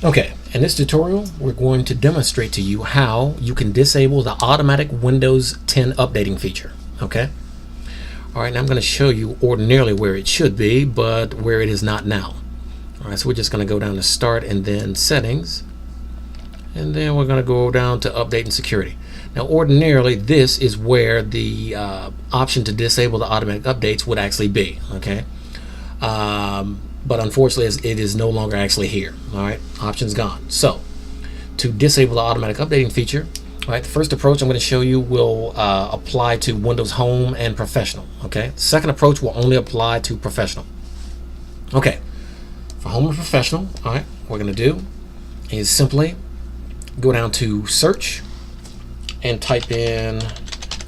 Okay, in this tutorial, we're going to demonstrate to you how you can disable the automatic Windows 10 updating feature. Okay? Alright, now I'm going to show you ordinarily where it should be, but where it is not now. Alright, so we're just going to go down to Start and then Settings. And then we're going to go down to Update and Security. Now, ordinarily, this is where the option to disable the automatic updates would actually be. Okay? But unfortunately, it is no longer actually here. All right, options gone. So, to disable the automatic updating feature, all right, the first approach I'm going to show you will apply to Windows Home and Professional. Okay, the second approach will only apply to Professional. Okay, for Home and Professional, all right, what we're going to do is simply go down to Search and type in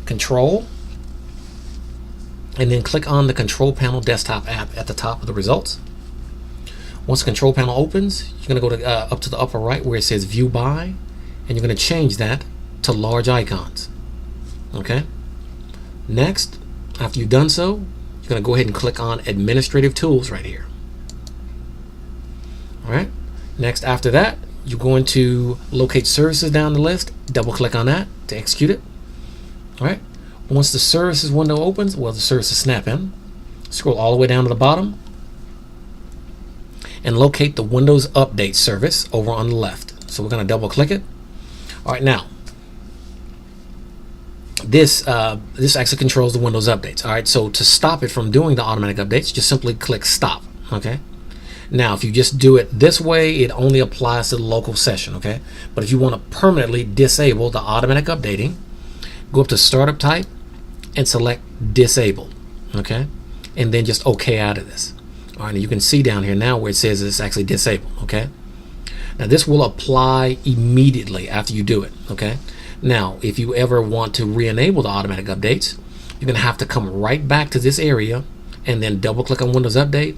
Control, and then click on the Control Panel Desktop app at the top of the results. Once the control panel opens, you're going to go to up to the upper right where it says View By, and you're going to change that to Large Icons. Okay. Next, after you've done so, you're going to go ahead and click on Administrative Tools right here. All right. Next, after that, you're going to locate Services down the list. Double click on that to execute it. All right. Once the Services window opens, well, the Services snap in. Scroll all the way down to the bottom and locate the Windows Update service over on the left. So we're going to double click it. All right, now this actually controls the Windows updates. All right, so to stop it from doing the automatic updates, just simply click Stop. Okay. Now, if you just do it this way, it only applies to the local session. Okay, but if you want to permanently disable the automatic updating, go up to Startup Type and select Disable. Okay, and then just OK out of this. All right, and you can see down here now where it says it's actually disabled. Okay, now this will apply immediately after you do it. Okay, now if you ever want to re-enable the automatic updates, you're going to have to come right back to this area and then double click on Windows Update,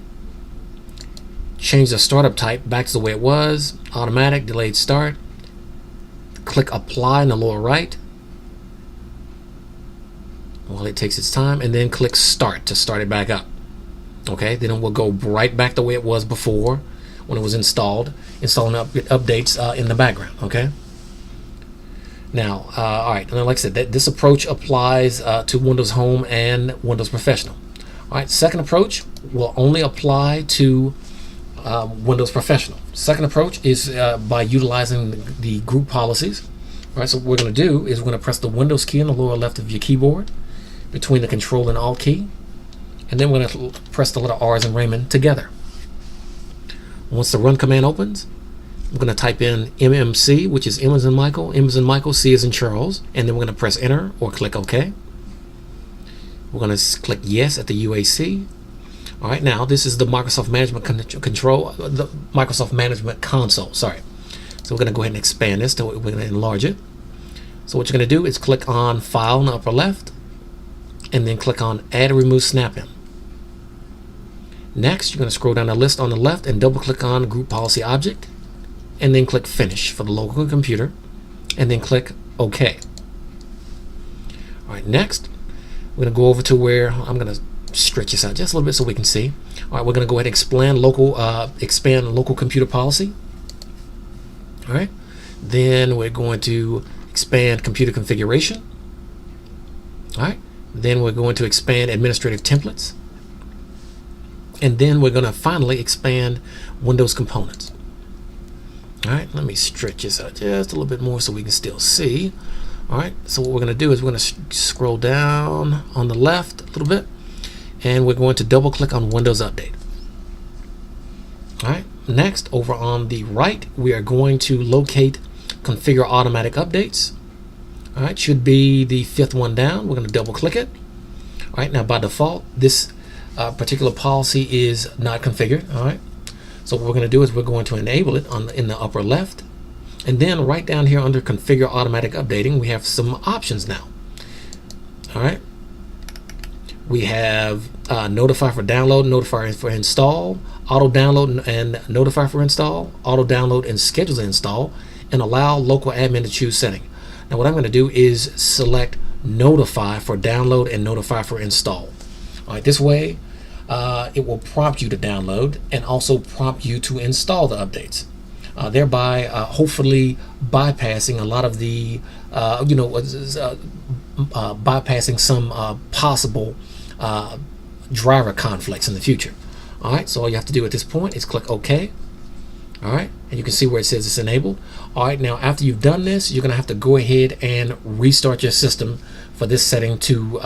change the startup type back to the way it was, automatic, delayed start, click Apply in the lower right while it takes its time, and then click Start to start it back up. Okay, then it will go right back the way it was before when it was installing updates in the background. Okay. Now, all right, and like I said, this approach applies to Windows Home and Windows Professional. All right, second approach will only apply to Windows Professional. Second approach is by utilizing the group policies. All right, so what we're going to do is we're going to press the Windows key in the lower left of your keyboard between the Control and Alt key. And then we're going to press the letter R as in Raymond together. Once the Run command opens, we're going to type in MMC, which is M as in Michael, M as in Michael, C as in Charles, and then we're going to press Enter or click OK. We're going to click Yes at the UAC. All right, now this is the Microsoft Management the Microsoft Management Console. Sorry. So we're going to go ahead and expand this. We're going to enlarge it. So what you're going to do is click on File in the upper left, and then click on Add and Remove Snap-in. Next, you're going to scroll down the list on the left and double click on Group Policy Object, and then click Finish for the local computer, and then click OK. All right, next, we're going to go over to where I'm going to stretch this out just a little bit so we can see. All right, we're going to go ahead and expand local computer policy. All right, then we're going to expand computer configuration. All right, then we're going to expand administrative templates. And then we're going to finally expand Windows components. All right, let me stretch this out just a little bit more so we can still see. All right, so what we're going to do is we're going to scroll down on the left a little bit, and we're going to double click on Windows Update. All right, next over on the right, we are going to locate Configure Automatic Updates. All right, should be the fifth one down. We're going to double click it. All right, now by default, this particular policy is not configured. All right, so what we're going to do is we're going to enable it in the upper left, and then right down here under Configure Automatic Updating, we have some options now. All right, we have Notify for Download, Notify for Install, Auto Download and Notify for Install, Auto Download and Schedule to Install, and allow local admin to choose setting. Now what I'm going to do is select Notify for Download and Notify for Install. All right, this way it will prompt you to download and also prompt you to install the updates. thereby hopefully bypassing a lot of the bypassing some possible driver conflicts in the future. All right, so all you have to do at this point is click OK. All right, and you can see where it says it's enabled. All right, now after you've done this, you're going to have to go ahead and restart your system for this setting to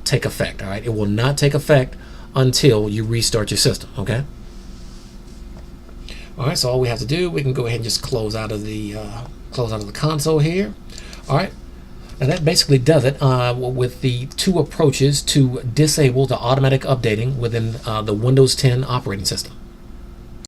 take effect. All right, it will not take effect until you restart your system. Okay. All right, so all we have to do, we can go ahead and just close out of the console here. All right, and that basically does it with the two approaches to disable the automatic updating within the Windows 10 operating system.